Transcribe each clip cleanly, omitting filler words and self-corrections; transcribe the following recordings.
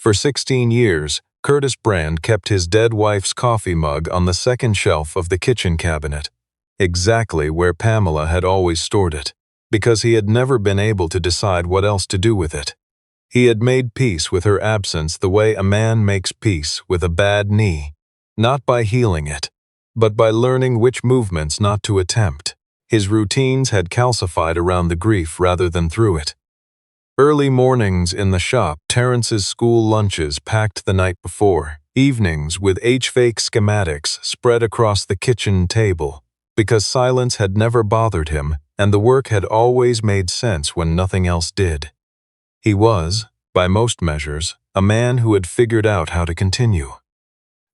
For 16 years, Curtis Brand kept his dead wife's coffee mug on the second shelf of the kitchen cabinet, exactly where Pamela had always stored it, because he had never been able to decide what else to do with it. He had made peace with her absence the way a man makes peace with a bad knee, not by healing it, but by learning which movements not to attempt. His routines had calcified around the grief rather than through it. Early mornings in the shop, Terrence's school lunches packed the night before, evenings with HVAC schematics spread across the kitchen table, because silence had never bothered him and the work had always made sense when nothing else did. He was, by most measures, a man who had figured out how to continue.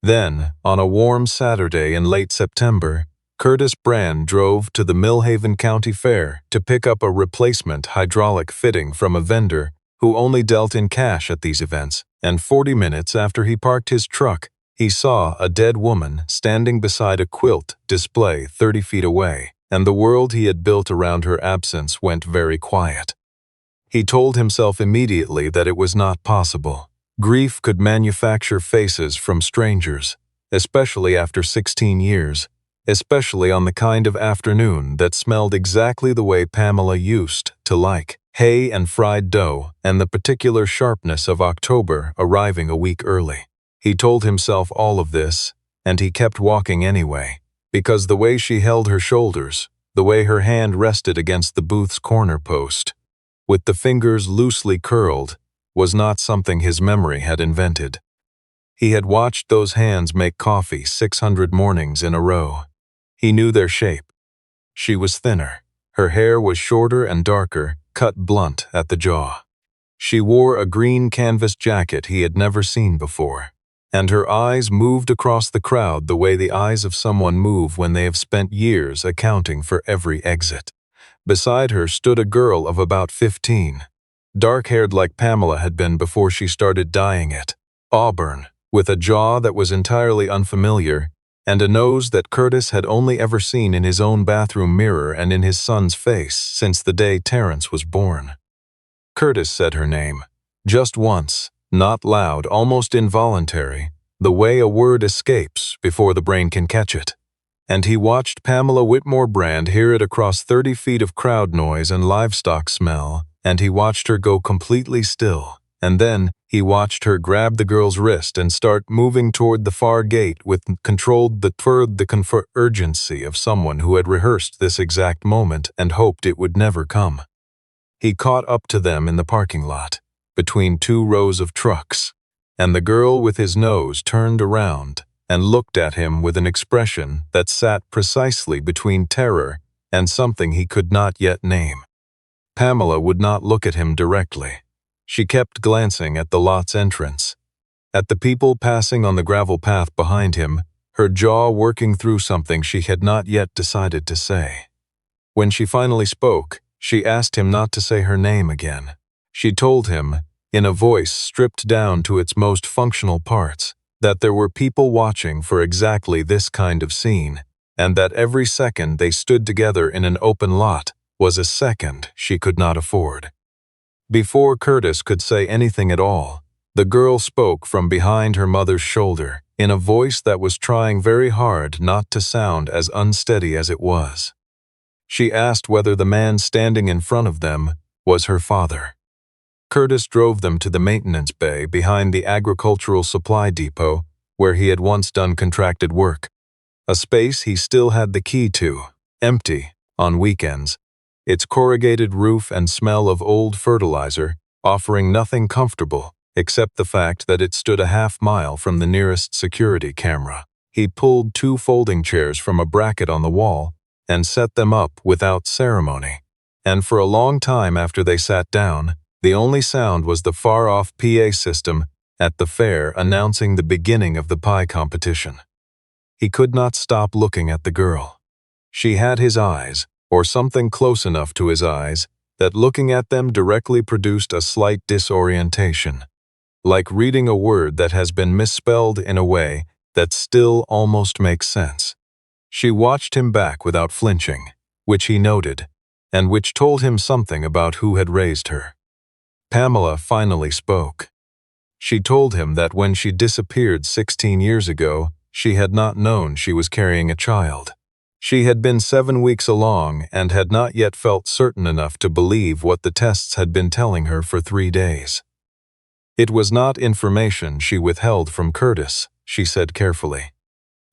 Then, on a warm Saturday in late September, Curtis Brand drove to the Millhaven County Fair to pick up a replacement hydraulic fitting from a vendor who only dealt in cash at these events, and 40 minutes after he parked his truck, he saw a dead woman standing beside a quilt display 30 feet away, and the world he had built around her absence went very quiet. He told himself immediately that it was not possible. Grief could manufacture faces from strangers, especially after 16 years, especially on the kind of afternoon that smelled exactly the way Pamela used to like, hay and fried dough and the particular sharpness of October arriving a week early. He told himself all of this, and he kept walking anyway, because the way she held her shoulders, the way her hand rested against the booth's corner post, with the fingers loosely curled, was not something his memory had invented. He had watched those hands make coffee 600 mornings in a row. He knew their shape. She was thinner. Her hair was shorter and darker, cut blunt at the jaw. She wore a green canvas jacket he had never seen before, and her eyes moved across the crowd the way the eyes of someone move when they have spent years accounting for every exit. Beside her stood a girl of about 15, dark-haired like Pamela had been before she started dyeing it, auburn, with a jaw that was entirely unfamiliar, and a nose that Curtis had only ever seen in his own bathroom mirror and in his son's face since the day Terrence was born. Curtis said her name, just once, not loud, almost involuntary, the way a word escapes before the brain can catch it. And he watched Pamela Whitmore Brand hear it across 30 feet of crowd noise and livestock smell, and he watched her go completely still, and then he watched her grab the girl's wrist and start moving toward the far gate with controlled the urgency of someone who had rehearsed this exact moment and hoped it would never come. He caught up to them in the parking lot, between 2 rows of trucks, and the girl with his nose turned around and looked at him with an expression that sat precisely between terror and something he could not yet name. Pamela would not look at him directly. She kept glancing at the lot's entrance, at the people passing on the gravel path behind him, her jaw working through something she had not yet decided to say. When she finally spoke, she asked him not to say her name again. She told him, in a voice stripped down to its most functional parts, that there were people watching for exactly this kind of scene, and that every second they stood together in an open lot was a second she could not afford. Before Curtis could say anything at all, the girl spoke from behind her mother's shoulder in a voice that was trying very hard not to sound as unsteady as it was. She asked whether the man standing in front of them was her father. Curtis drove them to the maintenance bay behind the agricultural supply depot where he had once done contracted work, a space he still had the key to, empty, on weekends, its corrugated roof and smell of old fertilizer offering nothing comfortable except the fact that it stood a half-mile from the nearest security camera. He pulled 2 folding chairs from a bracket on the wall and set them up without ceremony, and for a long time after they sat down, the only sound was the far-off PA system at the fair announcing the beginning of the pie competition. He could not stop looking at the girl. She had his eyes, or something close enough to his eyes, that looking at them directly produced a slight disorientation, like reading a word that has been misspelled in a way that still almost makes sense. She watched him back without flinching, which he noted, and which told him something about who had raised her. Pamela finally spoke. She told him that when she disappeared 16 years ago, she had not known she was carrying a child. She had been 7 weeks along and had not yet felt certain enough to believe what the tests had been telling her for 3 days. It was not information she withheld from Curtis, she said carefully.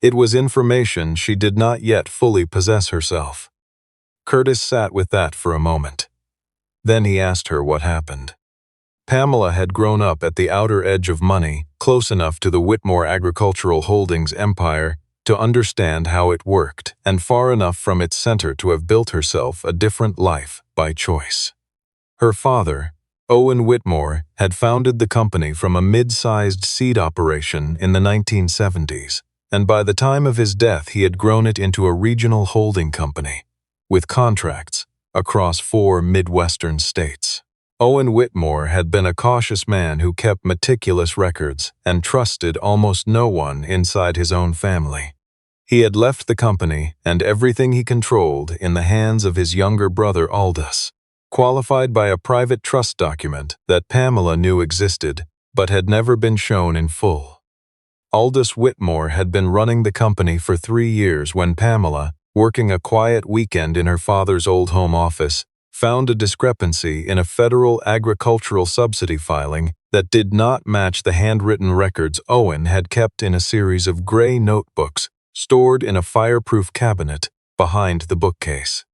It was information she did not yet fully possess herself. Curtis sat with that for a moment. Then he asked her what happened. Pamela had grown up at the outer edge of money, close enough to the Whitmore Agricultural Holdings empire to understand how it worked, and far enough from its center to have built herself a different life by choice. Her father, Owen Whitmore, had founded the company from a mid-sized seed operation in the 1970s, and by the time of his death he had grown it into a regional holding company, with contracts across 4 Midwestern states. Owen Whitmore had been a cautious man who kept meticulous records and trusted almost no one inside his own family. He had left the company and everything he controlled in the hands of his younger brother Aldous, qualified by a private trust document that Pamela knew existed but had never been shown in full. Aldous Whitmore had been running the company for 3 years when Pamela, working a quiet weekend in her father's old home office, found a discrepancy in a federal agricultural subsidy filing that did not match the handwritten records Owen had kept in a series of gray notebooks stored in a fireproof cabinet behind the bookcase.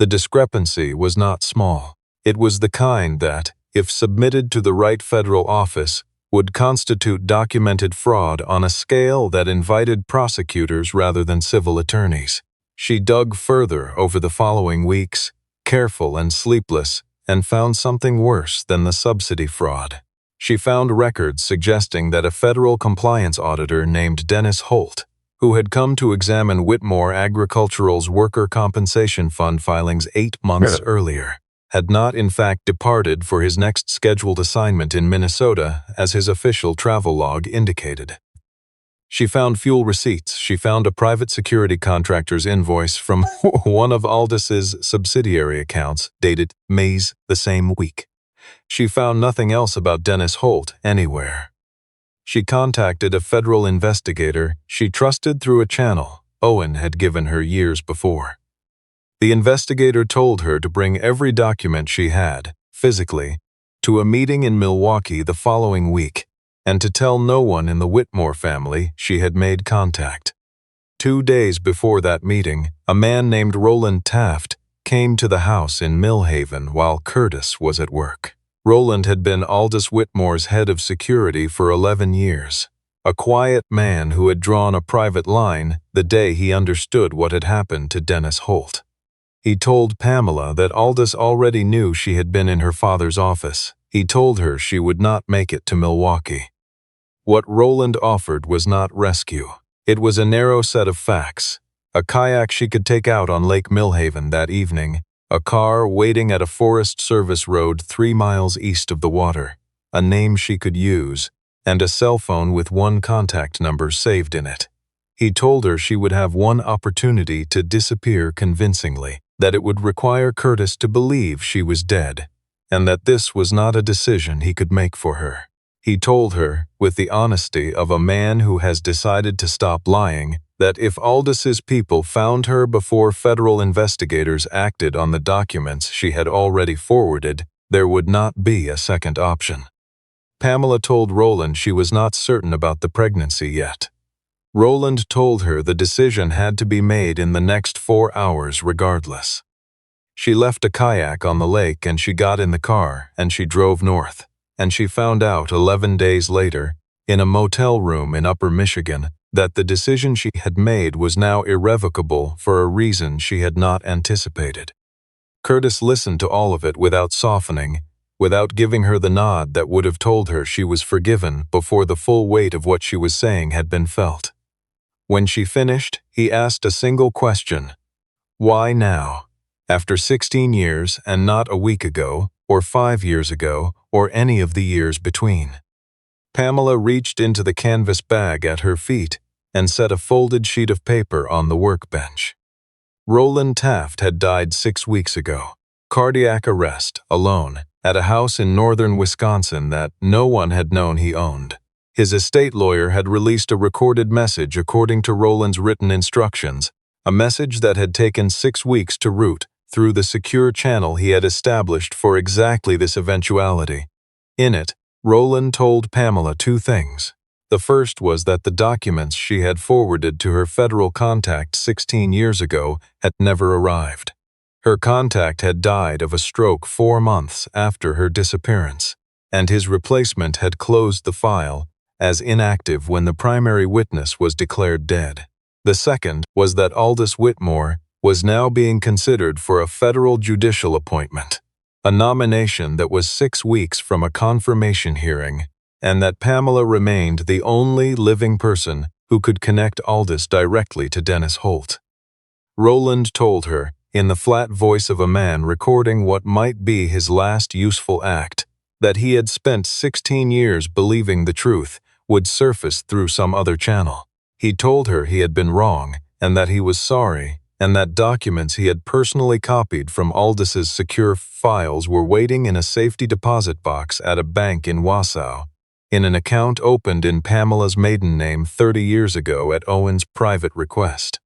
The discrepancy was not small. It was the kind that, if submitted to the right federal office, would constitute documented fraud on a scale that invited prosecutors rather than civil attorneys. She dug further over the following weeks, careful and sleepless, and found something worse than the subsidy fraud. She found records suggesting that a federal compliance auditor named Dennis Holt, who had come to examine Whitmore Agricultural's worker compensation fund filings 8 months earlier, had not in fact departed for his next scheduled assignment in Minnesota as his official travel log indicated. She found fuel receipts. She found a private security contractor's invoice from one of Aldous's subsidiary accounts dated May the same week. She found nothing else about Dennis Holt anywhere. She contacted a federal investigator she trusted through a channel Owen had given her years before. The investigator told her to bring every document she had, physically, to a meeting in Milwaukee the following week, and to tell no one in the Whitmore family she had made contact. 2 days before that meeting, a man named Roland Taft came to the house in Millhaven while Curtis was at work. Roland had been Aldous Whitmore's head of security for 11 years, a quiet man who had drawn a private line the day he understood what had happened to Dennis Holt. He told Pamela that Aldous already knew she had been in her father's office. He told her she would not make it to Milwaukee. What Roland offered was not rescue. It was a narrow set of facts, a kayak she could take out on Lake Millhaven that evening, a car waiting at a Forest Service road 3 miles east of the water, a name she could use, and a cell phone with 1 contact number saved in it. He told her she would have 1 opportunity to disappear convincingly, that it would require Curtis to believe she was dead, and that this was not a decision he could make for her. He told her, with the honesty of a man who has decided to stop lying, that if Aldous's people found her before federal investigators acted on the documents she had already forwarded, there would not be a second option. Pamela told Roland she was not certain about the pregnancy yet. Roland told her the decision had to be made in the next 4 hours regardless. She left a kayak on the lake and she got in the car and she drove north, and she found out 11 days later, in a motel room in Upper Michigan, that the decision she had made was now irrevocable for a reason she had not anticipated. Curtis listened to all of it without softening, without giving her the nod that would have told her she was forgiven before the full weight of what she was saying had been felt. When she finished, he asked a single question. Why now? After 16 years and not a week ago, or 5 years ago, or any of the years between. Pamela reached into the canvas bag at her feet and set a folded sheet of paper on the workbench. Roland Taft had died 6 weeks ago. Cardiac arrest, alone, at a house in northern Wisconsin that no one had known he owned. His estate lawyer had released a recorded message according to Rowland's written instructions, a message that had taken 6 weeks to route through the secure channel he had established for exactly this eventuality. In it, Rowland told Pamela 2 things. The first was that the documents she had forwarded to her federal contact 16 years ago had never arrived. Her contact had died of a stroke 4 months after her disappearance, and his replacement had closed the file as inactive when the primary witness was declared dead. The second was that Aldous Whitmore was now being considered for a federal judicial appointment, a nomination that was 6 weeks from a confirmation hearing, and that Pamela remained the only living person who could connect Aldous directly to Dennis Holt. Rowland told her, in the flat voice of a man recording what might be his last useful act, that he had spent 16 years believing the truth would surface through some other channel. He told her he had been wrong, and that he was sorry, and that documents he had personally copied from Aldous's secure files were waiting in a safety deposit box at a bank in Wausau, in an account opened in Pamela's maiden name 30 years ago at Owen's private request.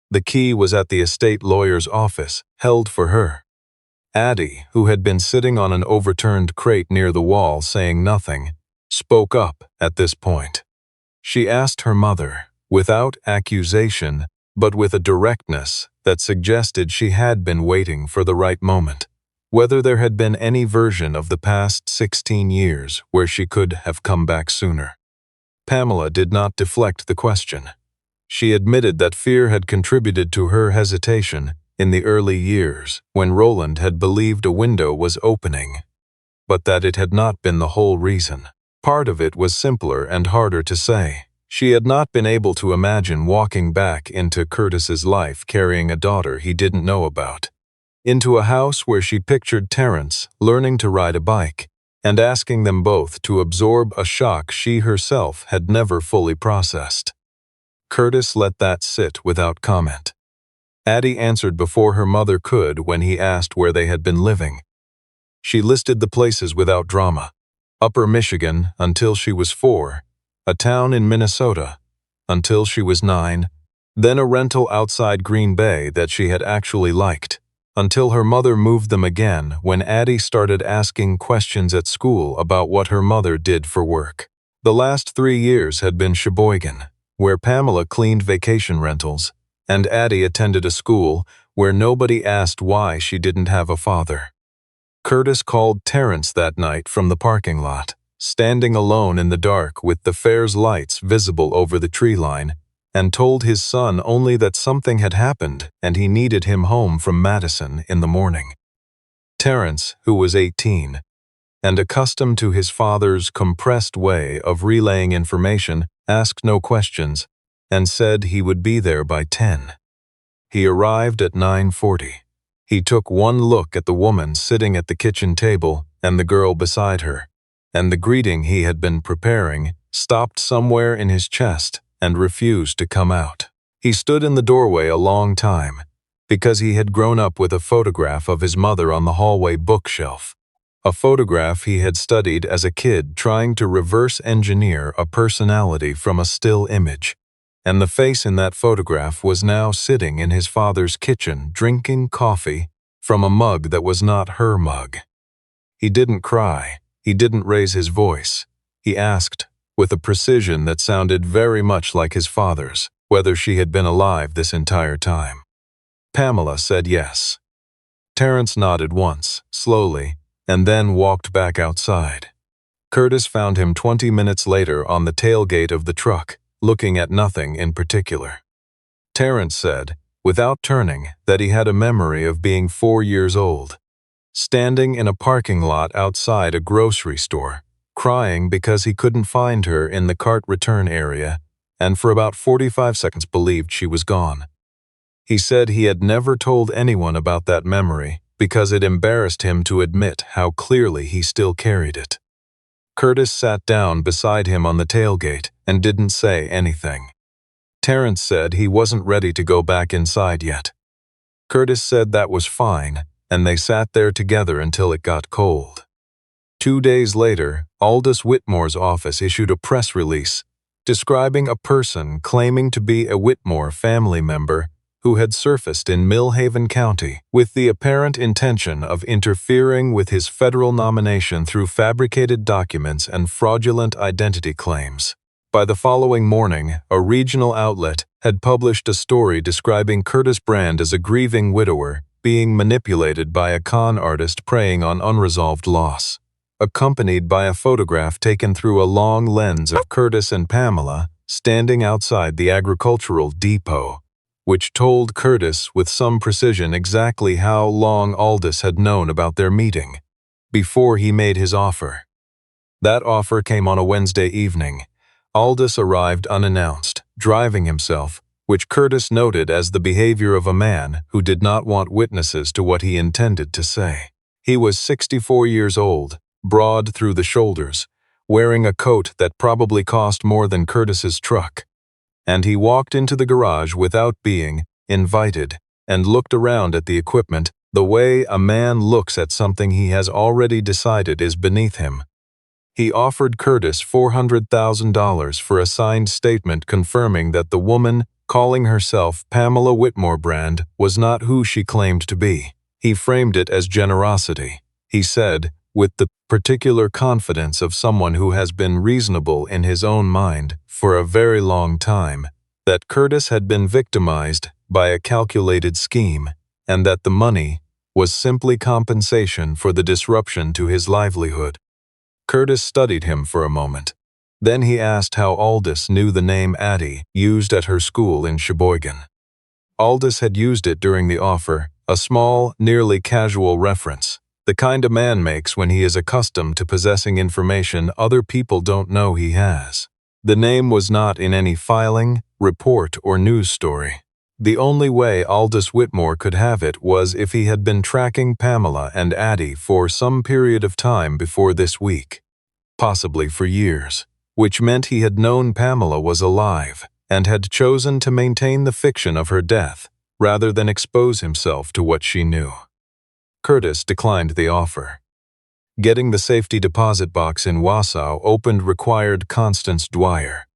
The key was at the estate lawyer's office, held for her. Addie, who had been sitting on an overturned crate near the wall saying nothing, spoke up at this point. She asked her mother, without accusation, but with a directness that suggested she had been waiting for the right moment, whether there had been any version of the past 16 years where she could have come back sooner. Pamela did not deflect the question. She admitted that fear had contributed to her hesitation in the early years when Rowland had believed a window was opening, but that it had not been the whole reason. Part of it was simpler and harder to say. She had not been able to imagine walking back into Curtis's life carrying a daughter he didn't know about, into a house where she pictured Terence learning to ride a bike and asking them both to absorb a shock she herself had never fully processed. Curtis let that sit without comment. Addie answered before her mother could when he asked where they had been living. She listed the places without drama. Upper Michigan until she was 4, a town in Minnesota until she was 9, then a rental outside Green Bay that she had actually liked, until her mother moved them again when Addie started asking questions at school about what her mother did for work. The last 3 years had been Sheboygan, where Pamela cleaned vacation rentals, and Addie attended a school where nobody asked why she didn't have a father. Curtis called Terence that night from the parking lot, standing alone in the dark with the fair's lights visible over the tree line, and told his son only that something had happened and he needed him home from Madison in the morning. Terence, who was 18, and accustomed to his father's compressed way of relaying information, asked no questions, and said he would be there by 10. He arrived at 9:40. He took one look at the woman sitting at the kitchen table and the girl beside her, and the greeting he had been preparing stopped somewhere in his chest and refused to come out. He stood in the doorway a long time, because he had grown up with a photograph of his mother on the hallway bookshelf, a photograph he had studied as a kid trying to reverse engineer a personality from a still image. And the face in that photograph was now sitting in his father's kitchen drinking coffee from a mug that was not her mug. He didn't cry. He didn't raise his voice. He asked, with a precision that sounded very much like his father's, whether she had been alive this entire time. Pamela said yes. Terence nodded once, slowly, and then walked back outside. Curtis found him 20 minutes later on the tailgate of the truck, looking at nothing in particular. Terence said, without turning, that he had a memory of being 4 years old, standing in a parking lot outside a grocery store, crying because he couldn't find her in the cart return area, and for about 45 seconds believed she was gone. He said he had never told anyone about that memory because it embarrassed him to admit how clearly he still carried it. Curtis sat down beside him on the tailgate and didn't say anything. Terence said he wasn't ready to go back inside yet. Curtis said that was fine, and they sat there together until it got cold. 2 days later, Aldous Whitmore's office issued a press release describing a person claiming to be a Whitmore family member who had surfaced in Millhaven County with the apparent intention of interfering with his federal nomination through fabricated documents and fraudulent identity claims. By the following morning, a regional outlet had published a story describing Curtis Brand as a grieving widower being manipulated by a con artist preying on unresolved loss, accompanied by a photograph taken through a long lens of Curtis and Pamela standing outside the agricultural depot, which told Curtis with some precision exactly how long Aldous had known about their meeting before he made his offer. That offer came on a Wednesday evening. Aldous arrived unannounced, driving himself, which Curtis noted as the behavior of a man who did not want witnesses to what he intended to say. He was 64 years old, broad through the shoulders, wearing a coat that probably cost more than Curtis's truck, and he walked into the garage without being invited and looked around at the equipment the way a man looks at something he has already decided is beneath him. He offered Curtis $400,000 for a signed statement confirming that the woman calling herself Pamela Whitmore Brand was not who she claimed to be. He framed it as generosity. He said, with the particular confidence of someone who has been reasonable in his own mind for a very long time, that Curtis had been victimized by a calculated scheme, and that the money was simply compensation for the disruption to his livelihood. Curtis studied him for a moment. Then he asked how Aldous knew the name Addie used at her school in Sheboygan. Aldous had used it during the offer, a small, nearly casual reference, the kind a man makes when he is accustomed to possessing information other people don't know he has. The name was not in any filing, report, or news story. The only way Aldous Whitmore could have it was if he had been tracking Pamela and Addie for some period of time before this week, possibly for years, which meant he had known Pamela was alive and had chosen to maintain the fiction of her death rather than expose himself to what she knew. Curtis declined the offer. Getting the safety deposit box in Wausau opened required Constance Dwyer,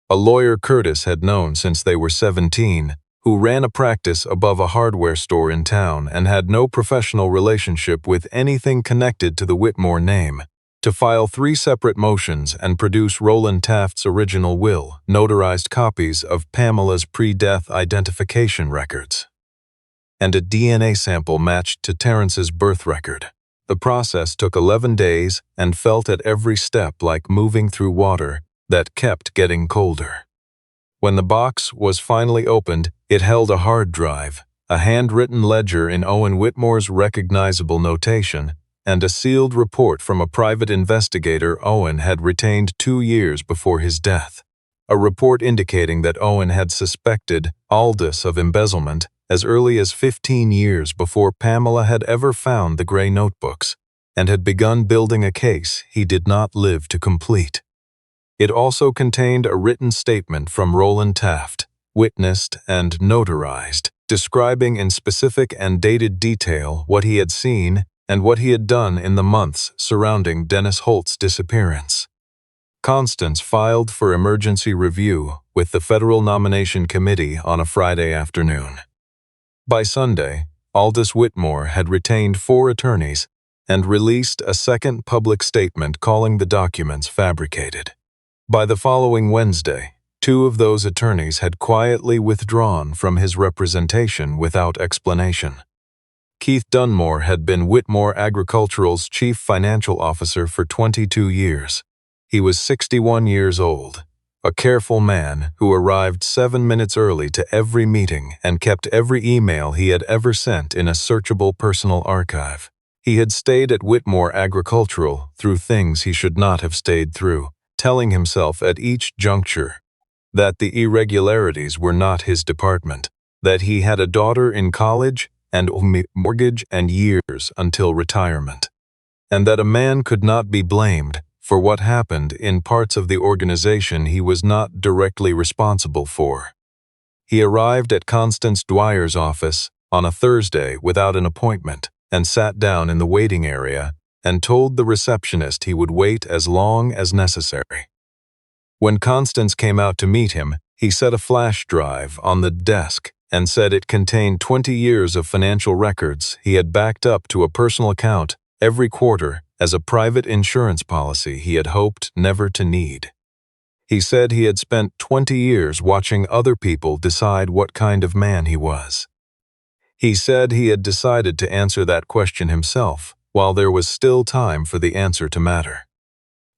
a lawyer Curtis had known since they were 17, who ran a practice above a hardware store in town and had no professional relationship with anything connected to the Whitmore name, to file 3 separate motions and produce Roland Taft's original will, notarized copies of Pamela's pre-death identification records, and a DNA sample matched to Terrence's birth record. The process took 11 days and felt at every step like moving through water that kept getting colder. When the box was finally opened, it held a hard drive, a handwritten ledger in Owen Whitmore's recognizable notation, and a sealed report from a private investigator Owen had retained 2 years before his death. A report indicating that Owen had suspected Aldous of embezzlement as early as 15 years before Pamela had ever found the gray notebooks, and had begun building a case he did not live to complete. It also contained a written statement from Roland Taft, witnessed and notarized, describing in specific and dated detail what he had seen and what he had done in the months surrounding Dennis Holt's disappearance. Constance filed for emergency review with the Federal Nomination Committee on a Friday afternoon. By Sunday, Aldous Whitmore had retained 4 attorneys and released a second public statement calling the documents fabricated. By the following Wednesday, 2 of those attorneys had quietly withdrawn from his representation without explanation. Keith Dunmore had been Whitmore Agricultural's chief financial officer for 22 years. He was 61 years old, a careful man who arrived 7 minutes early to every meeting and kept every email he had ever sent in a searchable personal archive. He had stayed at Whitmore Agricultural through things he should not have stayed through, telling himself at each juncture that the irregularities were not his department, that he had a daughter in college and a mortgage and years until retirement, and that a man could not be blamed for what happened in parts of the organization he was not directly responsible for. He arrived at Constance Dwyer's office on a Thursday without an appointment, and sat down in the waiting area and told the receptionist he would wait as long as necessary. When Constance came out to meet him, he set a flash drive on the desk and said it contained 20 years of financial records he had backed up to a personal account every quarter as a private insurance policy he had hoped never to need. He said he had spent 20 years watching other people decide what kind of man he was. He said he had decided to answer that question himself, while there was still time for the answer to matter.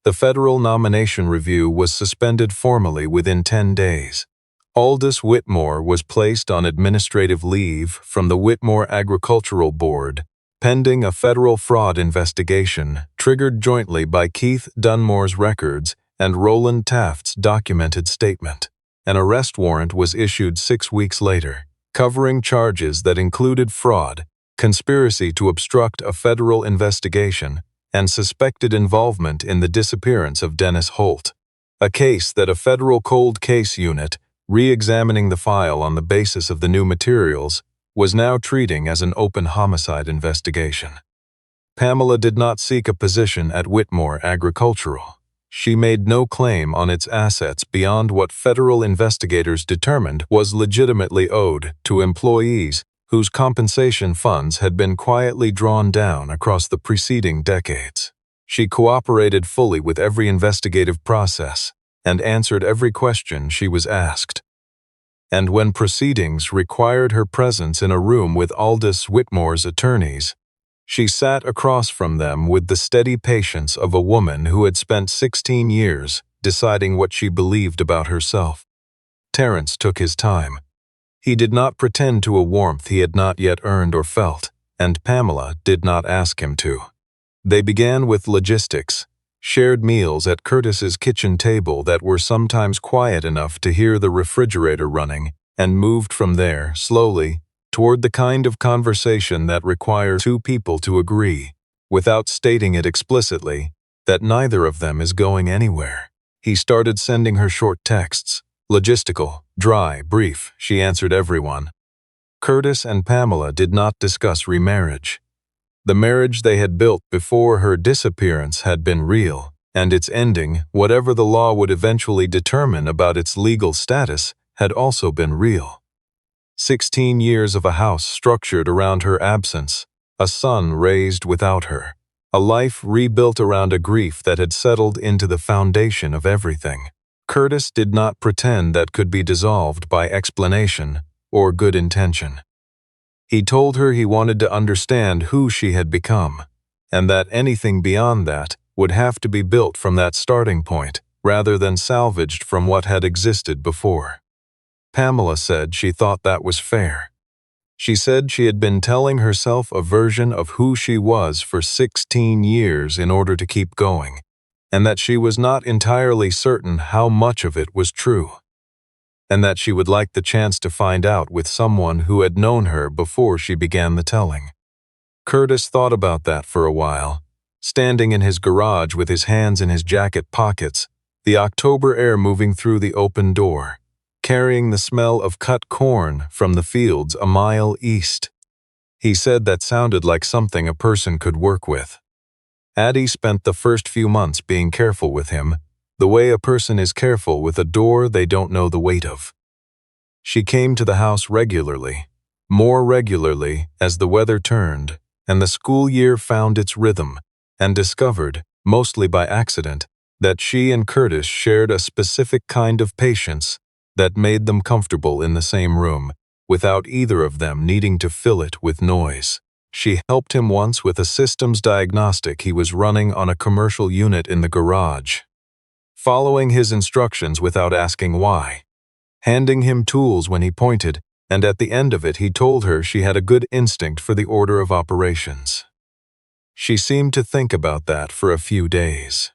The federal nomination review was suspended formally within 10 days. Aldous Whitmore was placed on administrative leave from the Whitmore Agricultural Board, pending a federal fraud investigation triggered jointly by Keith Dunmore's records and Roland Taft's documented statement. An arrest warrant was issued 6 weeks later, covering charges that included fraud, conspiracy to obstruct a federal investigation, and suspected involvement in the disappearance of Dennis Holt, a case that a federal cold case unit, re-examining the file on the basis of the new materials, was now treating as an open homicide investigation. Pamela did not seek a position at Whitmore Agricultural. She made no claim on its assets beyond what federal investigators determined was legitimately owed to employees whose compensation funds had been quietly drawn down across the preceding decades. She cooperated fully with every investigative process and answered every question she was asked. And when proceedings required her presence in a room with Aldous Whitmore's attorneys, she sat across from them with the steady patience of a woman who had spent 16 years deciding what she believed about herself. Terence took his time. He did not pretend to a warmth he had not yet earned or felt, and Pamela did not ask him to. They began with logistics, shared meals at Curtis's kitchen table that were sometimes quiet enough to hear the refrigerator running, and moved from there, slowly, toward the kind of conversation that requires two people to agree, without stating it explicitly, that neither of them is going anywhere. He started sending her short texts. Logistical, dry, brief, she answered everyone. Curtis and Pamela did not discuss remarriage. The marriage they had built before her disappearance had been real, and its ending, whatever the law would eventually determine about its legal status, had also been real. 16 years of a house structured around her absence, a son raised without her, a life rebuilt around a grief that had settled into the foundation of everything. Curtis did not pretend that could be dissolved by explanation or good intention. He told her he wanted to understand who she had become, and that anything beyond that would have to be built from that starting point rather than salvaged from what had existed before. Pamela said she thought that was fair. She said she had been telling herself a version of who she was for 16 years in order to keep going, and that she was not entirely certain how much of it was true, and that she would like the chance to find out with someone who had known her before she began the telling. Curtis thought about that for a while, standing in his garage with his hands in his jacket pockets, the October air moving through the open door, carrying the smell of cut corn from the fields a mile east. He said that sounded like something a person could work with. Addie spent the first few months being careful with him, the way a person is careful with a door they don't know the weight of. She came to the house regularly, more regularly as the weather turned and the school year found its rhythm, and discovered, mostly by accident, that she and Curtis shared a specific kind of patience that made them comfortable in the same room, without either of them needing to fill it with noise. She helped him once with a systems diagnostic he was running on a commercial unit in the garage, following his instructions without asking why, handing him tools when he pointed, and at the end of it he told her she had a good instinct for the order of operations. She seemed to think about that for a few days.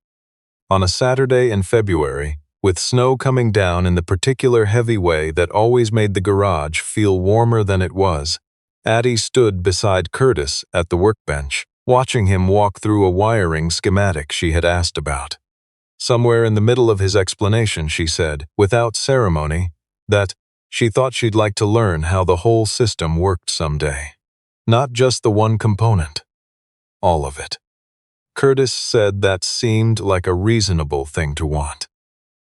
On a Saturday in February, with snow coming down in the particular heavy way that always made the garage feel warmer than it was, Addie stood beside Curtis at the workbench, watching him walk through a wiring schematic she had asked about. Somewhere in the middle of his explanation, she said, without ceremony, that she thought she'd like to learn how the whole system worked someday. Not just the one component. All of it. Curtis said that seemed like a reasonable thing to want.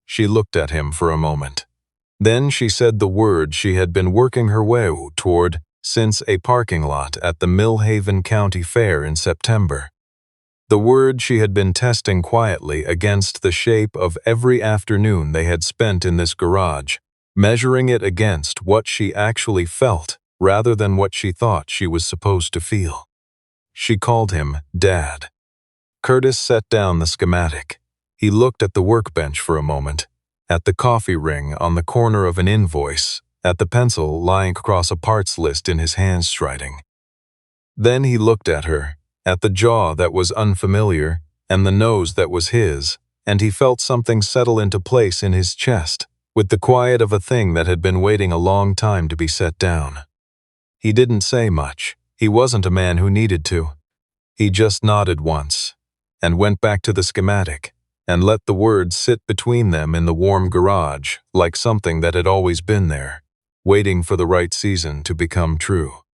She looked at him for a moment. Then she said the word she had been working her way toward since a parking lot at the Millhaven County Fair in September. The word she had been testing quietly against the shape of every afternoon they had spent in this garage, measuring it against what she actually felt rather than what she thought she was supposed to feel. She called him Dad. Curtis set down the schematic. He looked at the workbench for a moment, at the coffee ring on the corner of an invoice, at the pencil lying across a parts list in his handwriting. Then he looked at her, at the jaw that was unfamiliar and the nose that was his, and he felt something settle into place in his chest, with the quiet of a thing that had been waiting a long time to be set down. He didn't say much. He wasn't a man who needed to. He just nodded once, and went back to the schematic, and let the words sit between them in the warm garage like something that had always been there, waiting for the right season to become true.